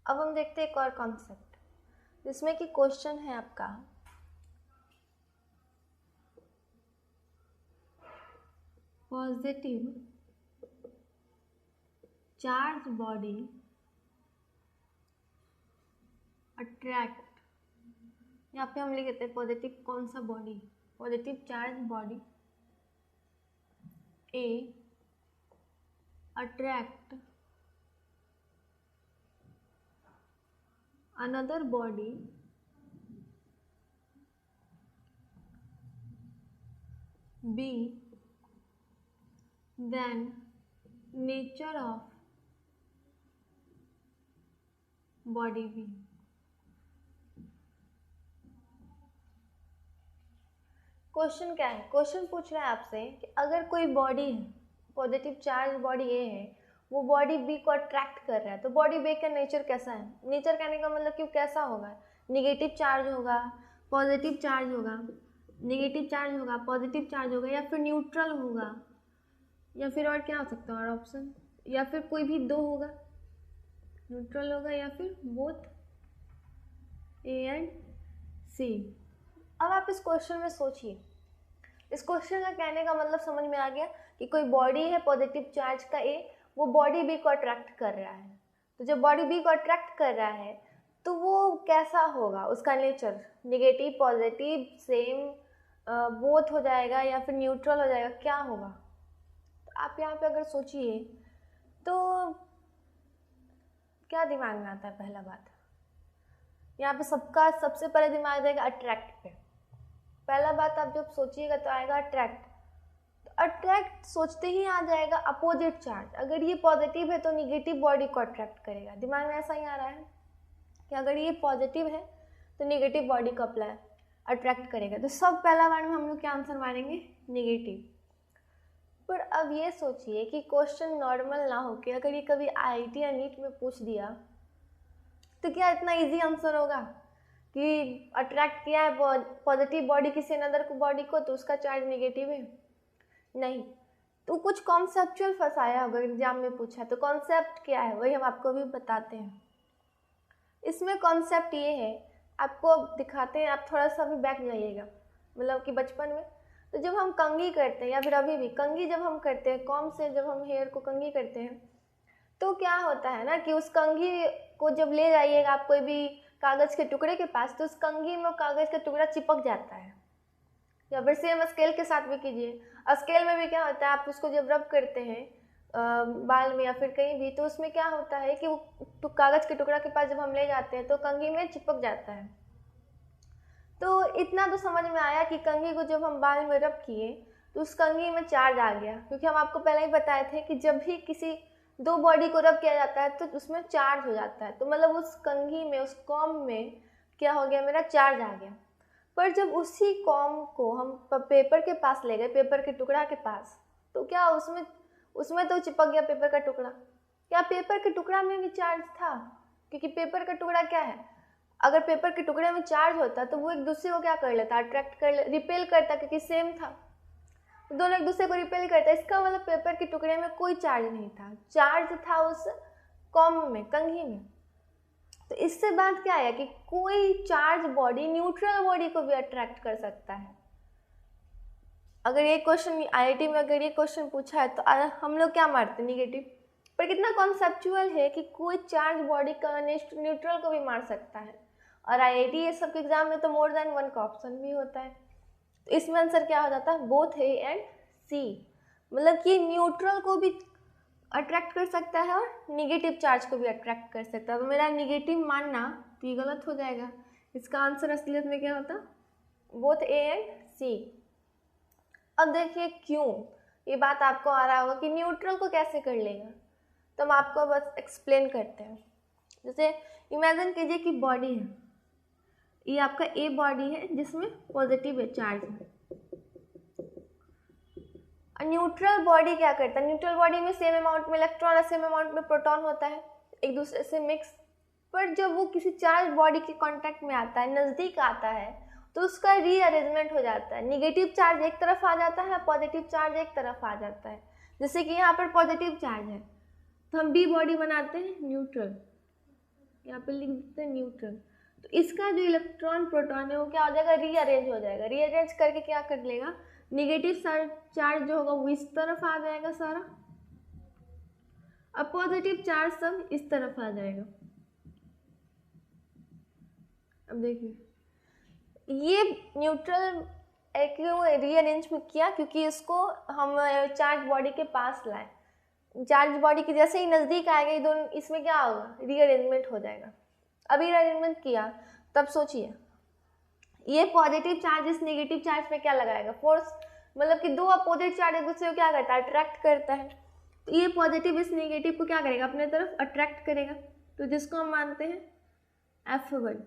अब हम देखते हैं एक और कॉन्सेप्ट जिसमें कि क्वेश्चन है आपका पॉजिटिव चार्ज बॉडी अट्रैक्ट, यहाँ पे हम लिख देते हैं पॉजिटिव कौन सा body, positive charge body A attract another body B then nature of body B। Question क्या है, क्वेश्चन पूछ रहा है आपसे कि अगर कोई बॉडी है, पॉजिटिव चार्ज बॉडी ए है, वो बॉडी बी को अट्रैक्ट कर रहा है, तो बॉडी बी का नेचर कैसा है। नेचर कहने का मतलब कि कैसा होगा, निगेटिव चार्ज होगा, पॉजिटिव चार्ज होगा, निगेटिव चार्ज होगा, पॉजिटिव चार्ज होगा, या फिर न्यूट्रल होगा, या फिर और क्या हो सकता है और ऑप्शन, या फिर कोई भी दो होगा, न्यूट्रल होगा या फिर बोथ ए एंड सी। अब आप इस क्वेश्चन में सोचिए, इस क्वेश्चन का कहने का मतलब समझ में आ गया कि कोई बॉडी है पॉजिटिव चार्ज का ए, वो बॉडी बी को अट्रैक्ट कर रहा है। तो जब बॉडी बी को अट्रैक्ट कर रहा है तो वो कैसा होगा, उसका nature negative positive same both हो जाएगा या फिर न्यूट्रल हो जाएगा, क्या होगा। तो आप यहाँ पे अगर सोचिए तो क्या दिमाग में आता है, पहला बात यहाँ पे सबका सबसे पहले दिमाग जाएगा अट्रैक्ट पे। पहला बात आप जब सोचिएगा तो आएगा अट्रैक्ट, तो अट्रैक्ट सोचते ही आ जाएगा अपोजिट चार्ज। अगर ये पॉजिटिव है तो निगेटिव बॉडी को अट्रैक्ट करेगा, दिमाग में ऐसा ही आ रहा है कि अगर ये पॉजिटिव है तो निगेटिव बॉडी को अट्रैक्ट करेगा। तो सब पहला बार में हम लोग क्या आंसर मारेंगे, निगेटिव। पर अब ये सोचिए कि क्वेश्चन नॉर्मल ना हो के अगर ये कभी IIT या नीट में पूछ दिया तो क्या इतना इजी आंसर होगा कि अट्रैक्ट किया है पॉजिटिव बॉडी किसी अनदर को बॉडी को तो उसका चार्ज नेगेटिव है, नहीं। तो कुछ कॉन्सेप्चुअल फंसाया अगर एग्जाम में पूछा तो कॉन्सेप्ट क्या है वही हम आपको भी बताते हैं। इसमें कॉन्सेप्ट ये है, आपको दिखाते हैं, आप थोड़ा सा भी बैक जाइएगा, मतलब कि बचपन में तो जब हम कंघी करते हैं या फिर अभी भी कंघी जब हम करते हैं, कॉम्ब से जब हम हेयर को कंघी करते हैं तो क्या होता है ना कि उस कंघी को जब ले जाइएगा आप कोई भी कागज़ के टुकड़े के पास तो उस कंघी में कागज़ का टुकड़ा चिपक जाता है। या फिर सेम स्केल के साथ भी कीजिए, स्केल में भी क्या होता है, आप उसको जब रब करते हैं बाल में या फिर कहीं भी तो उसमें क्या होता है कि वो तो कागज़ के टुकड़ा के पास जब हम ले जाते हैं तो कंघी में चिपक जाता है। तो इतना तो समझ में आया कि कंघी को जब हम बाल में रब किए तो उस कंघी में चार्ज आ गया, क्योंकि हम आपको पहले ही बताए थे कि जब भी किसी दो बॉडी को रब किया जाता है तो उसमें चार्ज हो जाता है। तो मतलब उस कंघी में, उस कॉम्ब में क्या हो गया, मेरा चार्ज आ गया। पर जब उसी कॉम्ब को हम पेपर के पास ले गए, पेपर के टुकड़ा के पास, तो क्या उसमें तो चिपक गया पेपर का टुकड़ा। क्या पेपर के टुकड़ा में भी चार्ज था, क्योंकि पेपर का टुकड़ा क्या है, अगर पेपर के टुकड़े में चार्ज होता तो वो एक दूसरे को क्या कर लेता, अट्रैक्ट कर रिपेल करता, क्योंकि सेम था, तो दोनों एक दूसरे को रिपेल करता। इसका मतलब पेपर के टुकड़े में कोई चार्ज नहीं था, चार्ज था उस कॉम्ब में, कंघी में। तो इससे बात क्या है कि कोई चार्ज बॉडी न्यूट्रल बॉडी को भी अट्रैक्ट कर सकता है। अगर ये क्वेश्चन IIT में अगर ये क्वेश्चन पूछा है तो हम लोग क्या मारते हैं, निगेटिव। पर कितना कॉन्सेप्चुअल है कि कोई चार्ज बॉडी का न्यूट्रल को भी मार सकता है। और IIT ये सब के एग्जाम में तो मोर देन वन का ऑप्शन भी होता है। तो इसमें आंसर क्या हो जाता है, बोथ A एंड C, मतलब कि न्यूट्रल को भी अट्रैक्ट कर सकता है और निगेटिव चार्ज को भी अट्रैक्ट कर सकता है। तो मेरा निगेटिव मानना तो ये गलत हो जाएगा, इसका आंसर असलियत में क्या होता, बोथ A एंड C। अब देखिए क्यों ये बात आपको आ रहा होगा कि न्यूट्रल को कैसे कर लेगा, तो हम आपको बस एक्सप्लेन करते हैं। जैसे इमेजिन कीजिए कि बॉडी है, ये आपका A बॉडी है जिसमें पॉजिटिव चार्ज है। न्यूट्रल बॉडी क्या करता है, न्यूट्रल बॉडी में सेम अमाउंट में इलेक्ट्रॉन और सेम अमाउंट में प्रोटॉन होता है, एक दूसरे से मिक्स। पर जब वो किसी चार्ज बॉडी के कांटेक्ट में आता है, नज़दीक आता है, तो उसका रीअरेंजमेंट हो जाता है। निगेटिव चार्ज एक तरफ आ जाता है, पॉजिटिव चार्ज एक तरफ आ जाता है। जैसे कि यहाँ पर पॉजिटिव चार्ज है तो हम B बॉडी बनाते हैं न्यूट्रल, यहाँ पे लिख देते हैं न्यूट्रल। तो इसका जो इलेक्ट्रॉन प्रोटॉन है वो क्या हो जाएगा, रीअरेंज हो जाएगा। रीअरेंज करके क्या कर लेगा, निगेटिव चार्ज जो होगा वो इस तरफ आ जाएगा सारा, अब पॉजिटिव चार्ज सब इस तरफ आ जाएगा। अब देखिए ये न्यूट्रल क्यों रीअरेंज किया, क्योंकि इसको हम चार्ज बॉडी के पास लाए। चार्ज बॉडी के जैसे ही नज़दीक आएगा ये दोनों, इसमें क्या होगा, रीअरेंजमेंट हो जाएगा। अभी रीअरेंजमेंट किया तब सोचिए ये पॉजिटिव चार्ज इस नेगेटिव चार्ज पे क्या लगाएगा, फोर्स। मतलब कि दो अपोजिट चार्ज एक दूसरे को क्या करता है, अट्रैक्ट करता है। तो ये पॉजिटिव इस नेगेटिव को क्या करेगा, अपने तरफ अट्रैक्ट करेगा, तो जिसको हम मानते हैं F1।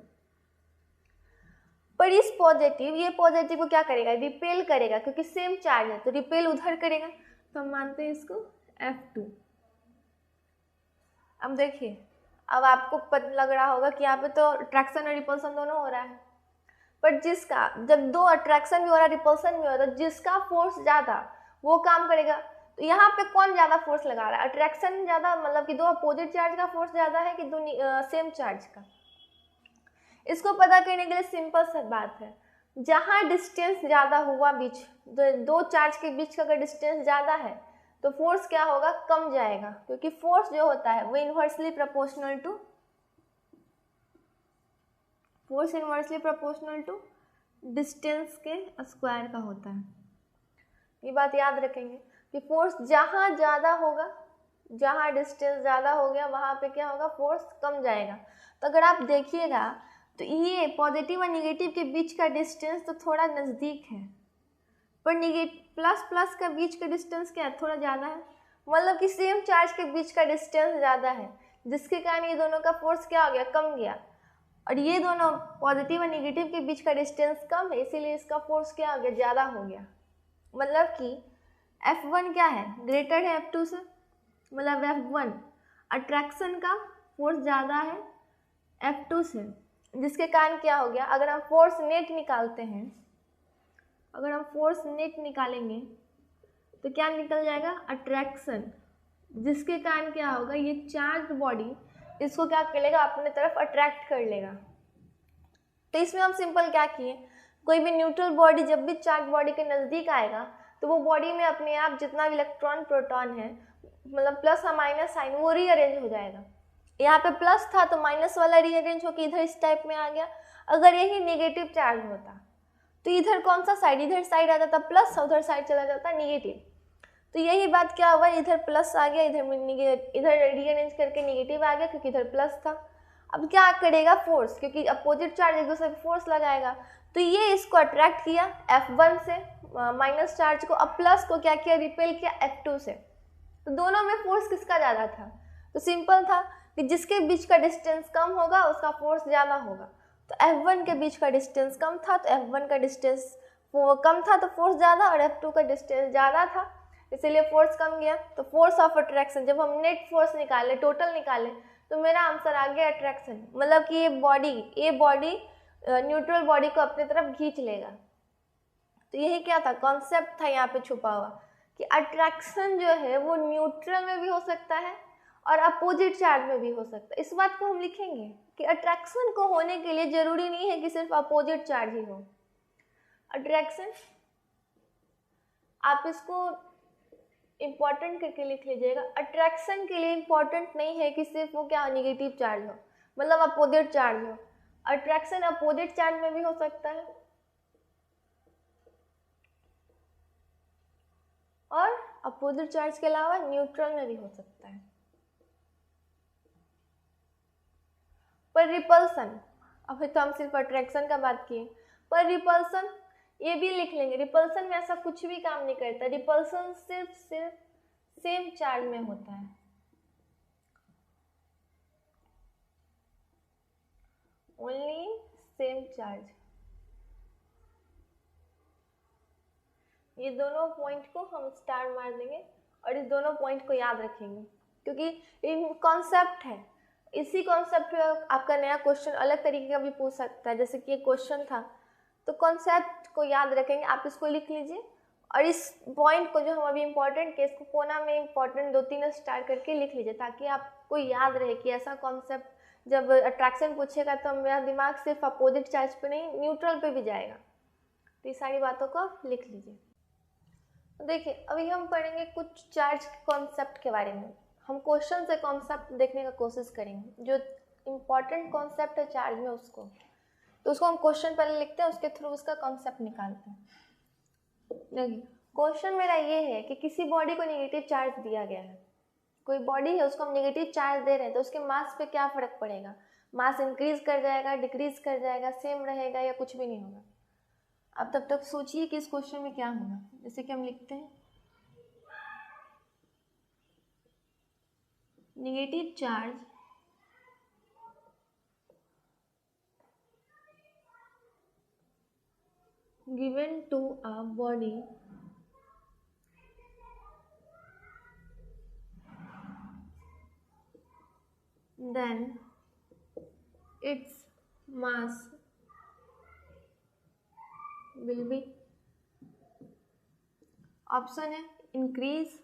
पर इस पॉजिटिव, ये पॉजिटिव को क्या करेगा, रिपेल करेगा, क्योंकि सेम चार्ज है तो रिपेल उधर करेगा, तो हम मानते हैं इसको F2। अब देखिए अब आपको पता लग रहा होगा कि यहाँ पे तो अट्रैक्शन और रिपल्सन दोनों हो रहा है, पर जिसका, जब दो अट्रैक्शन भी हो रहा है रिपल्सन भी हो रहा है, तो जिसका फोर्स ज़्यादा वो काम करेगा। तो यहाँ पे कौन ज़्यादा फोर्स लगा रहा है, अट्रैक्शन ज़्यादा, मतलब कि दो अपोजिट चार्ज का फोर्स ज़्यादा है कि दो सेम चार्ज का। इसको पता करने के लिए सिंपल सा बात है, जहाँ डिस्टेंस ज़्यादा हुआ बीच दो चार्ज के बीच का अगर डिस्टेंस ज़्यादा है तो फोर्स क्या होगा, कम जाएगा, क्योंकि फोर्स जो होता है वो इन्वर्सली प्रोपोर्शनल टू डिस्टेंस के स्क्वायर का होता है। ये बात याद रखेंगे कि फोर्स जहाँ ज़्यादा होगा, जहाँ डिस्टेंस ज़्यादा हो गया वहाँ पे क्या होगा, फोर्स कम जाएगा। तो अगर आप देखिएगा तो ये पॉजिटिव और निगेटिव के बीच का डिस्टेंस तो थोड़ा नज़दीक है, पर प्लस प्लस का बीच का डिस्टेंस क्या है, थोड़ा ज़्यादा है। मतलब कि सेम चार्ज के बीच का डिस्टेंस ज़्यादा है, जिसके कारण ये दोनों का फोर्स क्या हो गया, कम गया। और ये दोनों पॉजिटिव और निगेटिव के बीच का डिस्टेंस कम है, इसीलिए इसका फोर्स क्या हो गया, ज़्यादा हो गया। मतलब कि F1 क्या है, ग्रेटर है F2 से, मतलब F1 अट्रैक्शन का फोर्स ज़्यादा है F2 से, जिसके कारण क्या हो गया, अगर हम फोर्स नेट निकालेंगे तो क्या निकल जाएगा, अट्रैक्शन, जिसके कारण क्या होगा, ये चार्ज बॉडी इसको क्या कर लेगा, अपने तरफ अट्रैक्ट कर लेगा। तो इसमें हम सिंपल क्या किए, कोई भी न्यूट्रल बॉडी जब भी चार्ज बॉडी के नज़दीक आएगा तो वो बॉडी में अपने आप जितना भी इलेक्ट्रॉन प्रोटॉन है, मतलब प्लस और माइनस साइन, वो रीअरेंज हो जाएगा। यहाँ पे प्लस था तो माइनस वाला रीअरेंज होकर इधर इस टाइप में आ गया। अगर यही नेगेटिव चार्ज होता तो इधर कौन सा साइड, इधर साइड आ जाता प्लस, उधर साइड चला जाता निगेटिव। तो यही बात क्या हुआ, इधर प्लस आ गया, इधर रीअरेंज करके निगेटिव आ गया, क्योंकि इधर प्लस था। अब क्या करेगा, फोर्स, क्योंकि अपोजिट चार्ज एक दूसरे पे फोर्स लगाएगा, तो ये इसको अट्रैक्ट किया F1 से माइनस चार्ज को, अब प्लस को क्या किया, रिपेल किया F2 से। तो दोनों में फोर्स किसका ज़्यादा था, तो सिंपल था कि जिसके बीच का डिस्टेंस कम होगा उसका फोर्स ज़्यादा होगा। तो F1 के बीच का डिस्टेंस कम था तो F1 का डिस्टेंस कम था तो फोर्स ज़्यादा, और F2 का डिस्टेंस ज़्यादा था इसीलिए फोर्स कम गया। तो फोर्स ऑफ अट्रैक्शन, जब हम नेट फोर्स निकाले, टोटल निकाले, तो मेरा आंसर आ गया अट्रैक्शन। मतलब कि ये बॉडी न्यूट्रल बॉडी को अपनी तरफ खींच लेगा। तो यही क्या था, कॉन्सेप्ट था यहाँ पे छुपा हुआ, कि अट्रैक्शन जो है वो न्यूट्रल में भी हो सकता है और अपोजिट चार्ज में भी हो सकता है। इस बात को हम लिखेंगे कि अट्रैक्शन को होने के लिए जरूरी नहीं है कि सिर्फ अपोजिट चार्ज ही हो। अट्रैक्शन आप इसको इम्पॉर्टेंट करके लिख लीजिएगा, अट्रैक्शन के लिए इम्पॉर्टेंट नहीं है कि सिर्फ वो क्या निगेटिव चार्ज हो, मतलब अपोजिट चार्ज हो। अट्रैक्शन अपोजिट चार्ज में भी हो सकता है और अपोजिट चार्ज के अलावा न्यूट्रल में भी हो सकता है। पर रिपल्सन, अभी तो हम सिर्फ अट्रैक्शन का बात किए, पर रिपल्सन ये भी लिख लेंगे। रिपल्सन में ऐसा कुछ भी काम नहीं करता, रिपल्सन सिर्फ सेम चार्ज में होता है। Only same charge. ये दोनों पॉइंट को हम स्टार मार देंगे और इस दोनों पॉइंट को याद रखेंगे, क्योंकि इन कॉन्सेप्ट है। इसी कॉन्सेप्ट पे आपका नया क्वेश्चन अलग तरीके का भी पूछ सकता है, जैसे कि ये क्वेश्चन था। तो कॉन्सेप्ट को याद रखेंगे, आप इसको लिख लीजिए और इस पॉइंट को जो हम अभी इम्पोर्टेंट के इसको कोना में इम्पोर्टेंट 2-3 स्टार करके लिख लीजिए, ताकि आप कोई याद रहे कि ऐसा कॉन्सेप्ट जब अट्रैक्शन पूछेगा तो मेरा दिमाग सिर्फ अपोजिट चार्ज पे नहीं न्यूट्रल पे भी जाएगा। तो ये सारी बातों को लिख लीजिए। देखिए अभी हम पढ़ेंगे कुछ चार्ज के कॉन्सेप्ट के बारे में। हम क्वेश्चन से कॉन्सेप्ट देखने का कोशिश करेंगे, जो इम्पॉर्टेंट कॉन्सेप्ट है चार्ज में उसको, तो उसको हम क्वेश्चन पहले लिखते हैं, उसके थ्रू उसका कॉन्सेप्ट निकालते हैं। देखिए क्वेश्चन मेरा ये है कि किसी बॉडी को नेगेटिव चार्ज दिया गया है, कोई बॉडी है उसको हम नेगेटिव चार्ज दे रहे हैं, तो उसके मास पे क्या फ़र्क पड़ेगा? मास इंक्रीज कर जाएगा, डिक्रीज कर जाएगा, सेम रहेगा या कुछ भी नहीं होगा? अब तब तक सोचिए कि इस क्वेश्चन में क्या होगा। जैसे कि हम लिखते हैं negative charge given to a body then its mass will be, option है इंक्रीज,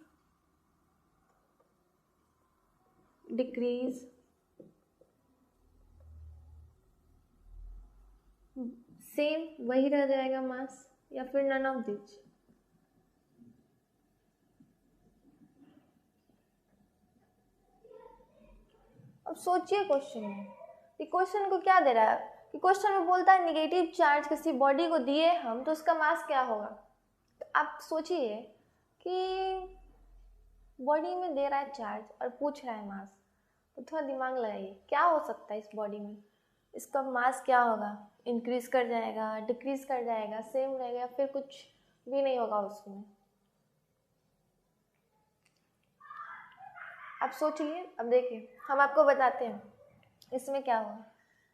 डिक्रीज, सेम वही रह जाएगा मास, या फिर नन ऑफ दिस। अब सोचिए क्वेश्चन में कि क्वेश्चन को क्या दे रहा है, कि क्वेश्चन में बोलता है नेगेटिव चार्ज किसी बॉडी को दिए हम तो उसका मास क्या होगा। तो आप सोचिए कि बॉडी में दे रहा है चार्ज और पूछ रहा है मास, तो थोड़ा दिमाग लगाइए क्या हो सकता है इस बॉडी में, इसका मास क्या होगा? इंक्रीज कर जाएगा, डिक्रीज कर जाएगा, सेम रहेगा, या फिर कुछ भी नहीं होगा उसमें? आप सोचिए। अब देखिए हम आपको बताते हैं इसमें क्या होगा।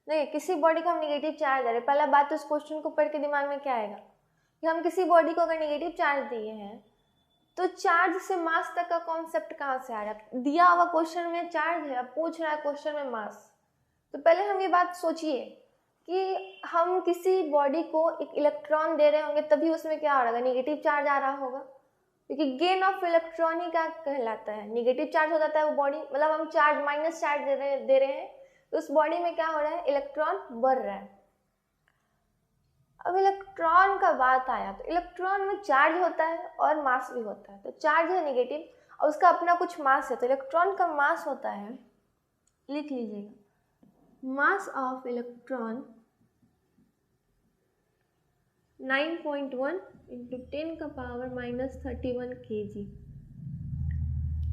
देखिए किसी बॉडी को हम नेगेटिव चार्ज दे रहे हैं, पहला बात तो इस क्वेश्चन को पढ़ के दिमाग में क्या आएगा कि हम किसी बॉडी को अगर नेगेटिव चार्ज दिए हैं तो चार्ज से मास तक का कॉन्सेप्ट कहाँ से आ रहा है? दिया हुआ क्वेश्चन में चार्ज है, अब पूछ रहा है क्वेश्चन में मास। तो पहले हम ये बात सोचिए कि हम किसी बॉडी को एक इलेक्ट्रॉन दे रहे होंगे तभी उसमें क्या हो रहा है? नेगेटिव चार्ज आ रहा होगा, क्योंकि गेन ऑफ इलेक्ट्रॉन ही क्या कहलाता है? नेगेटिव चार्ज हो जाता है वो बॉडी, मतलब हम चार्ज माइनस चार्ज दे रहे हैं तो उस बॉडी में क्या हो रहा है? इलेक्ट्रॉन बढ़ रहा है। अब इलेक्ट्रॉन का बात आया तो इलेक्ट्रॉन में चार्ज होता है और मास भी होता है। तो चार्ज है नेगेटिव और उसका अपना कुछ मास है, तो इलेक्ट्रॉन का मास होता है, लिख लीजिएगा, मास ऑफ इलेक्ट्रॉन 9.1 इंटू 10 का पावर -31 kg।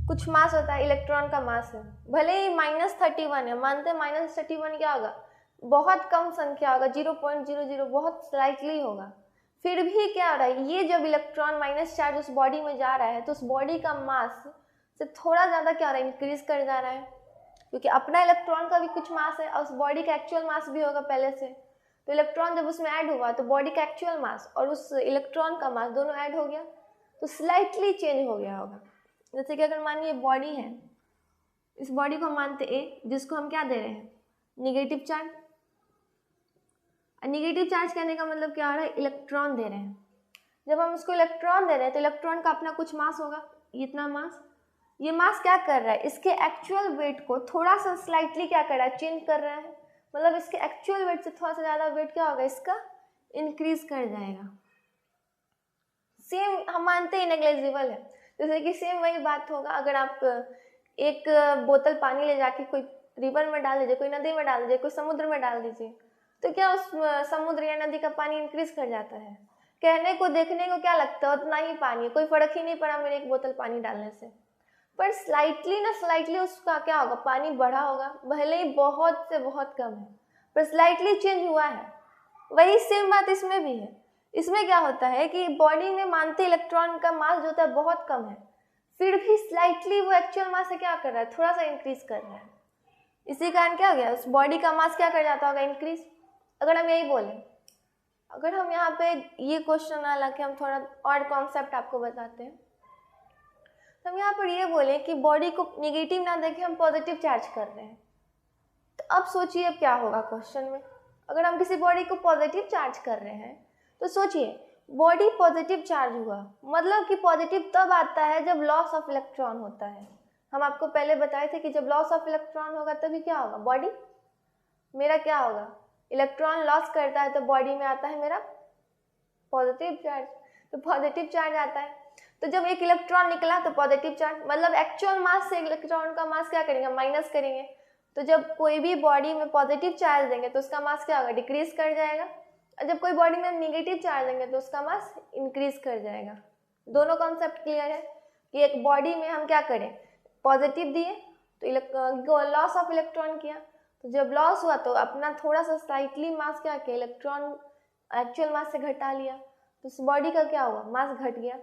कुछ मास होता है, इलेक्ट्रॉन का मास है, भले ही -31 है, मानते हैं -31 क्या होगा? बहुत कम संख्या होगा, 0.00, बहुत स्लाइटली होगा, फिर भी क्या हो रहा है? ये जब इलेक्ट्रॉन माइनस चार्ज उस बॉडी में जा रहा है तो उस बॉडी का मास से थोड़ा ज़्यादा क्या हो रहा है? इंक्रीज कर जा रहा है, क्योंकि अपना इलेक्ट्रॉन का भी कुछ मास है और उस बॉडी का एक्चुअल मास भी होगा पहले से। तो इलेक्ट्रॉन जब उसमें ऐड हुआ तो बॉडी का एक्चुअल मास और उस इलेक्ट्रॉन का मास दोनों ऐड हो गया, तो स्लाइटली चेंज हो गया होगा। जैसे कि अगर मानिए बॉडी है, इस बॉडी को हम मानते ए, जिसको हम क्या दे रहे हैं? Negative charge. नेगेटिव चार्ज कहने का मतलब क्या हो रहा है? इलेक्ट्रॉन दे रहे हैं। जब हम उसको इलेक्ट्रॉन दे रहे हैं तो इलेक्ट्रॉन का अपना कुछ मास होगा, इतना मास। ये मास क्या कर रहा है? इसके एक्चुअल वेट को थोड़ा सा स्लाइटली क्या कर रहा है? चेंज कर रहा है, मतलब इसके एक्चुअल वेट से थोड़ा सा ज़्यादा वेट क्या होगा? इसका इंक्रीज कर जाएगा। सेम हम मानते हैं नेग्लिजिबल है, जैसे कि सेम वही बात होगा अगर आप एक बोतल पानी ले जाके कोई रिवर में डाल दीजिए, कोई नदी में डाल दीजिए, कोई समुद्र में डाल दीजिए, तो क्या उस समुद्र या नदी का पानी इंक्रीज कर जाता है? कहने को देखने को क्या लगता है? उतना ही पानी है, कोई फर्क ही नहीं पड़ा मेरे एक बोतल पानी डालने से, पर स्लाइटली उसका क्या होगा? पानी बढ़ा होगा, भले ही बहुत से बहुत कम है पर स्लाइटली चेंज हुआ है। वही सेम बात इसमें भी है। इसमें क्या होता है कि बॉडी में मानते इलेक्ट्रॉन का मास जो होता है बहुत कम है, फिर भी स्लाइटली वो एक्चुअल मास से क्या कर रहा है? थोड़ा सा इंक्रीज कर रहा है। इसी कारण क्या हो गया? उस बॉडी का मास क्या कर जाता होगा? इंक्रीज। अगर हम यही बोले, अगर हम यहाँ पे ये क्वेश्चन हालांकि हम थोड़ा और कॉन्सेप्ट आपको बताते हैं, तो हम यहाँ पर ये बोले कि बॉडी को नेगेटिव ना देके हम पॉजिटिव चार्ज कर रहे हैं, तो अब सोचिए अब क्या होगा क्वेश्चन में। अगर हम किसी बॉडी को पॉजिटिव चार्ज कर रहे हैं तो सोचिए बॉडी पॉजिटिव चार्ज हुआ, मतलब कि पॉजिटिव तब आता है जब लॉस ऑफ इलेक्ट्रॉन होता है। हम आपको पहले बताए थे कि जब लॉस ऑफ इलेक्ट्रॉन होगा तभी क्या होगा, बॉडी मेरा क्या होगा, इलेक्ट्रॉन लॉस करता है तो बॉडी में आता है मेरा पॉजिटिव चार्ज, तो पॉजिटिव चार्ज आता है। तो जब एक इलेक्ट्रॉन निकला तो पॉजिटिव चार्ज, मतलब एक्चुअल मास से इलेक्ट्रॉन का मास क्या करेंगे, माइनस करेंगे। तो जब कोई भी बॉडी में पॉजिटिव चार्ज देंगे तो उसका मास क्या होगा, डिक्रीज कर जाएगा, और जब कोई बॉडी में नेगेटिव चार्ज देंगे तो उसका मास इंक्रीज कर जाएगा। दोनों कॉन्सेप्ट क्लियर है कि एक बॉडी में हम क्या करें, पॉजिटिव दिए तो लॉस ऑफ इलेक्ट्रॉन किया, तो जब लॉस हुआ तो अपना थोड़ा सा स्लाइटली मास क्या किया, इलेक्ट्रॉन एक्चुअल मास से घटा लिया, तो उस बॉडी का क्या हुआ, मास घट गया।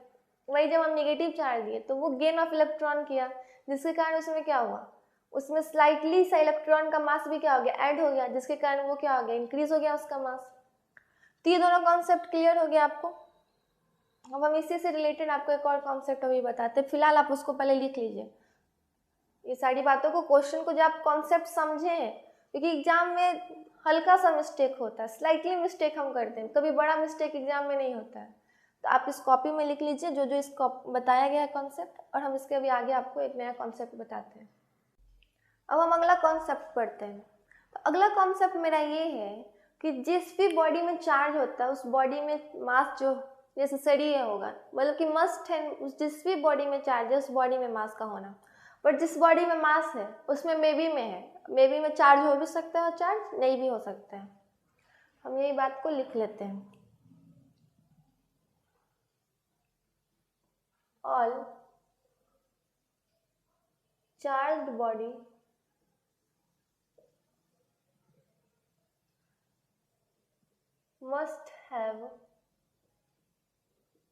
वही जब हम नेगेटिव चार्ज दिए तो वो गेन ऑफ इलेक्ट्रॉन किया, जिसके कारण उसमें क्या हुआ, उसमें स्लाइटली सा इलेक्ट्रॉन का मास भी क्या हो गया, ऐड हो गया, जिसके कारण वो क्या हो गया, इंक्रीज हो गया उसका मास। तो ये दोनों कॉन्सेप्ट क्लियर हो गया आपको। अब हम इसी से रिलेटेड आपको एक और कॉन्सेप्ट अभी बताते हैं, फिलहाल आप उसको पहले लिख लीजिए ये सारी बातों को, क्वेश्चन को जब आप कॉन्सेप्ट समझे हैं, क्योंकि एग्जाम में हल्का सा मिस्टेक होता है, स्लाइटली मिस्टेक हम करते हैं, कभी बड़ा मिस्टेक एग्जाम में नहीं होता है। तो आप इस कॉपी में लिख लीजिए जो जो इसको बताया गया है कॉन्सेप्ट, और हम इसके अभी आगे आपको एक नया कॉन्सेप्ट बताते हैं। अब हम अगला कॉन्सेप्ट पढ़ते हैं। तो अगला कॉन्सेप्ट मेरा ये है कि जिस भी बॉडी में चार्ज होता है उस बॉडी में मास जो नेसेसरी है होगा, मतलब कि मस्ट है, जिस भी बॉडी में चार्ज है उस बॉडी में मास का होना। बट जिस बॉडी में मास है उसमें मे बी में है, मे बी में चार्ज हो भी सकता है और चार्ज नहीं भी हो सकता है। हम यही बात को लिख लेते हैं, all charged body must have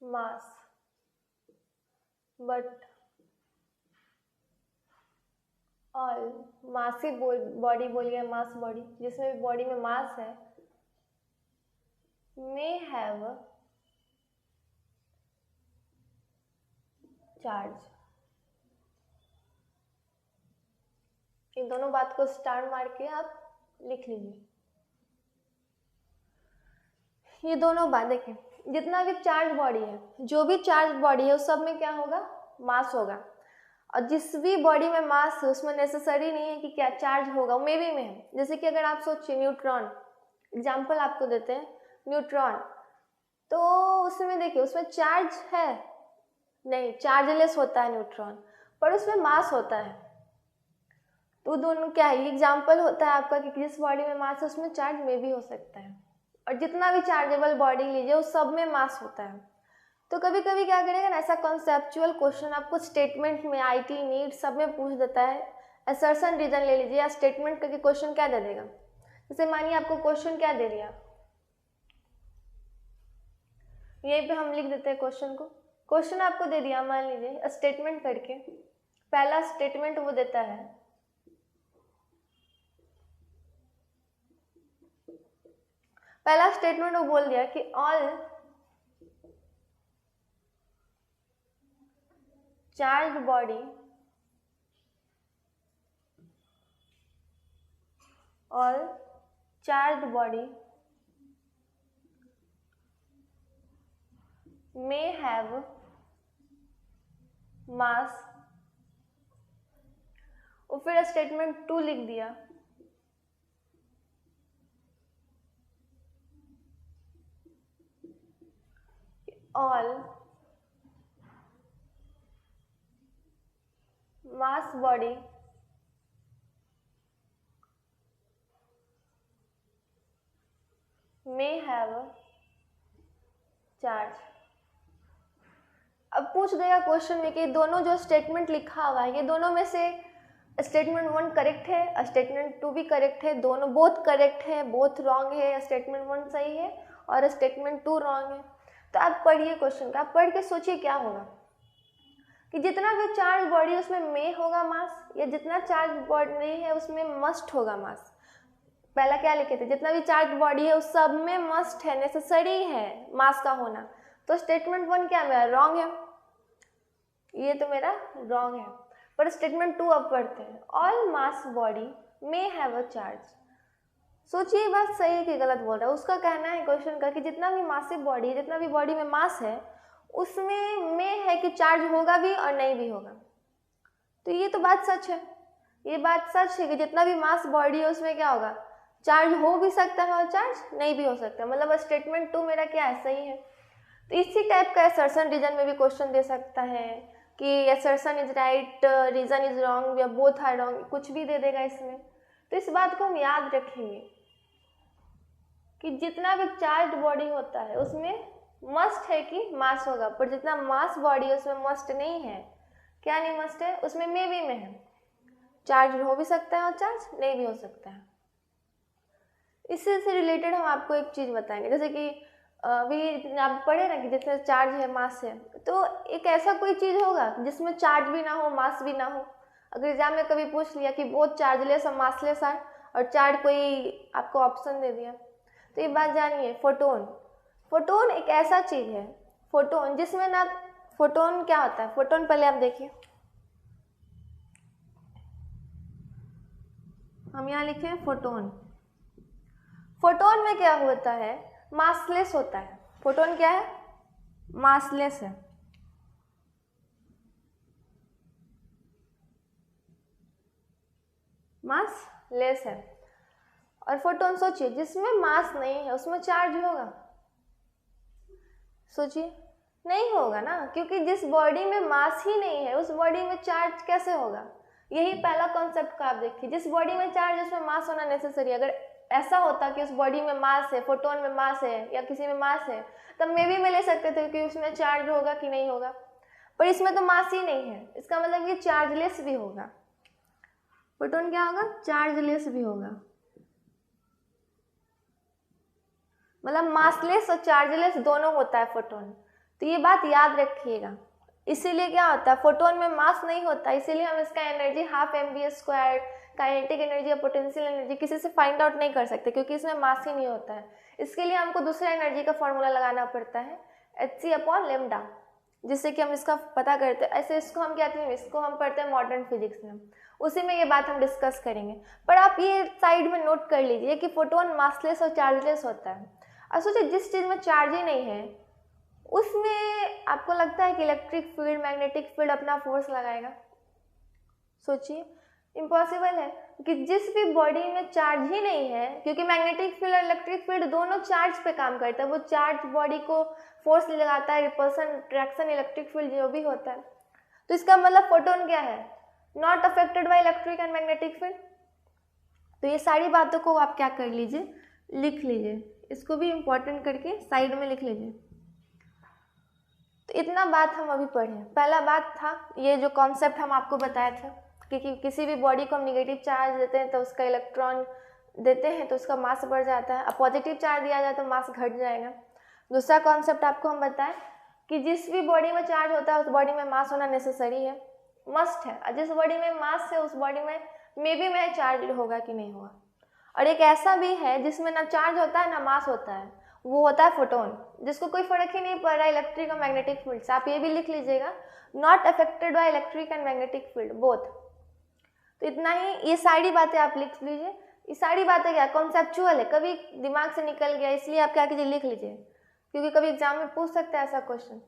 mass but all मासी बॉडी बोलिए, मास बॉडी, जिसमें भी बॉडी में मास है, may have चार्ज। इन दोनों बात को स्टार मार के आप लिख लीजिए। ये दोनों बात देखें, जितना भी चार्ज बॉडी है, जो भी चार्ज बॉडी है उस सब में क्या होगा, मास होगा। और जिस भी बॉडी में मास है उसमें नेसेसरी नहीं है कि क्या चार्ज होगा, मे बी में है। जैसे कि अगर आप सोचिए न्यूट्रॉन, एग्जाम्पल आपको देते हैं न्यूट्रॉन, तो उसमें देखिए उसमें चार्ज है नहीं, चार्जलेस होता है न्यूट्रॉन, पर उसमें मास होता है। तो दोनों क्या है, एग्जाम्पल होता है आपका कि जिस बॉडी में मास है उसमें चार्ज में भी हो सकता है, और जितना भी चार्जेबल बॉडी लीजिए उस सब में मास होता है। तो कभी कभी क्या करेगा ना, ऐसा कॉन्सेप्चुअल क्वेश्चन आपको स्टेटमेंट में, आईटी नीट सब में पूछ देता है। असर्शन रीजन ले लीजिए या स्टेटमेंट करके क्वेश्चन क्या दे देगा। जैसे मानिए आपको क्वेश्चन क्या दे दिया, यहीं पे हम लिख देते हैं क्वेश्चन को। क्वेश्चन आपको दे दिया, मान लीजिए स्टेटमेंट करके, पहला स्टेटमेंट वो देता है, पहला स्टेटमेंट वो बोल दिया कि all charge body all charge body may have mass, और फिर स्टेटमेंट 2 लिख दिया, all mass body may have charge. अब पूछ देगा क्वेश्चन में कि दोनों जो स्टेटमेंट लिखा हुआ है, ये दोनों में से स्टेटमेंट 1 करेक्ट है, स्टेटमेंट 2 भी करेक्ट है, दोनों बोथ करेक्ट है, बोथ रॉन्ग है, स्टेटमेंट 1 सही है और स्टेटमेंट 2 रॉन्ग है। तो आप पढ़िए क्वेश्चन का, आप पढ़ के सोचिए क्या होगा कि जितना भी चार्ज बॉडी उसमें में होगा मास, या जितना चार्ज बॉडी है उसमें मस्ट होगा मास। पहला क्या लिखे थे, जितना भी चार्ज बॉडी है उस सब में मस्ट है, नेसेसरी है मास का होना। तो स्टेटमेंट 1 क्या मेरा रॉन्ग है, ये तो मेरा रॉन्ग है। पर स्टेटमेंट 2 अब पढ़ते हैं, all mass body may have a charge. सोचिए बात सही है कि गलत बोल रहा है। उसका कहना है क्वेश्चन का कि जितना भी मासिव बॉडी है, जितना भी बॉडी में मास है, उसमें है कि चार्ज होगा भी और नहीं भी होगा। तो ये तो बात सच है, ये बात सच है कि जितना भी मास बॉडी है उसमें क्या होगा, चार्ज हो भी सकता है और चार्ज नहीं भी हो सकता है। मतलब स्टेटमेंट 2 मेरा क्या है, सही है। तो इसी टाइप का असर्शन रीजन में भी क्वेश्चन दे सकता है कि assertion is right, reason is wrong या बोथ आर रॉन्ग, कुछ भी दे देगा इसमें। तो इस बात को हम याद रखेंगे कि जितना भी चार्ज बॉडी होता है उसमें मस्ट है कि मास होगा, पर जितना मास बॉडी है उसमें मस्ट नहीं है। क्या नहीं मस्ट है, उसमें मे बी में है, चार्ज हो भी सकता है और चार्ज नहीं भी हो सकता है। इससे से रिलेटेड हम आपको एक चीज़ बताएंगे, जैसे कि अभी आप पढ़े ना कि जिसमें चार्ज है मास है, तो एक ऐसा कोई चीज़ होगा जिसमें चार्ज भी ना हो मास भी ना हो। अगर एग्जाम में कभी पूछ लिया कि बहुत चार्जलेस और मासलेस है और चार्ज कोई आपको ऑप्शन दे दिया, तो ये बात जानिए, फोटोन, फोटोन एक ऐसा चीज़ है, फोटोन जिसमें ना, फोटोन क्या होता है, फोटोन पहले आप देखिए, हम यहाँ लिखे हैं फोटोन। फोटोन में क्या होता है, मासलेस होता है। फोटोन क्या है, मासलेस है। मासलेस है। और फोटोन सोचिए जिसमें मास नहीं है उसमें चार्ज होगा, सोचिए नहीं होगा ना, क्योंकि जिस बॉडी में मास ही नहीं है उस बॉडी में चार्ज कैसे होगा। यही पहला कॉन्सेप्ट का आप देखिए, जिस बॉडी में चार्ज उसमें मास होना नेसेसरी। अगर ऐसा होता कि उस बॉडी में मास है, फोटोन में मास है या किसी में मास है, तब मे भी मैं ले सकते थे कि उसमें चार्ज होगा कि नहीं होगा, पर इसमें तो मास ही नहीं है, इसका मतलब ये चार्जलेस भी होगा। फोटोन क्या होगा, चार्जलेस भी होगा। मतलब मासलेस और चार्जलेस दोनों होता है फोटोन, तो ये बात याद रखिएगा। इसीलिए क्या होता है, फोटोन में मास नहीं होता, इसीलिए हम इसका energy half mv², kinetic energy या पोटेंशियल एनर्जी किसी से फाइंड आउट नहीं कर सकते, क्योंकि इसमें मास ही नहीं होता है। इसके लिए हमको दूसरा एनर्जी का फॉर्मूला लगाना पड़ता है, hc/λ, जिससे कि हम इसका पता करते हैं। ऐसे इसको हम क्या कहते हैं, इसको हम पढ़ते हैं मॉडर्न फिजिक्स में, उसी में ये बात हम डिस्कस करेंगे। पर आप ये साइड में नोट कर लीजिए कि फोटोन मासलेस और चार्जलेस होता है। और सोचिए जिस चीज़ में चार्ज ही नहीं है उसमें आपको लगता है कि इलेक्ट्रिक फील्ड, मैग्नेटिक फील्ड अपना फोर्स लगाएगा? सोचिए, इम्पॉसिबल है कि जिस भी बॉडी में चार्ज ही नहीं है, क्योंकि मैग्नेटिक फील्ड और इलेक्ट्रिक फील्ड दोनों चार्ज पे काम करता है, वो चार्ज बॉडी को फोर्स लगाता है, रिपल्सन, अट्रैक्शन, इलेक्ट्रिक फील्ड जो भी होता है। तो इसका मतलब फोटोन क्या है, not affected by electric and magnetic field. तो ये सारी बातों को आप क्या कर लीजिए, लिख लीजिए, इसको भी इम्पोर्टेंट करके साइड में लिख लीजिए। तो इतना बात हम अभी पढ़े। पहला बात था ये जो कॉन्सेप्ट हम आपको बताया था कि किसी भी बॉडी को हम निगेटिव चार्ज देते हैं तो उसका इलेक्ट्रॉन देते हैं तो उसका मास बढ़ जाता है, और पॉजिटिव चार्ज दिया जाए तो मास घट जाएगा। दूसरा कॉन्सेप्ट आपको हम बताएं कि जिस भी बॉडी में चार्ज होता है उस बॉडी में मास होना नेसेसरी है, मस्ट है, और जिस बॉडी में मास है उस बॉडी में मे बी में चार्ज होगा कि नहीं होगा। और एक ऐसा भी है जिसमें ना चार्ज होता है ना मास होता है, वो होता है फोटोन, जिसको कोई फर्क ही नहीं पड़ रहा है इलेक्ट्रिक और मैग्नेटिक फील्ड से। आप ये भी लिख लीजिएगा, not affected by electric and magnetic field both. तो इतना ही, ये सारी बातें आप लिख लीजिए। ये सारी बातें क्या कॉन्सेप्चुअल है, कभी दिमाग से निकल गया इसलिए आप क्या कीजिए लिख लीजिए, क्योंकि कभी एग्जाम में पूछ सकता है ऐसा क्वेश्चन।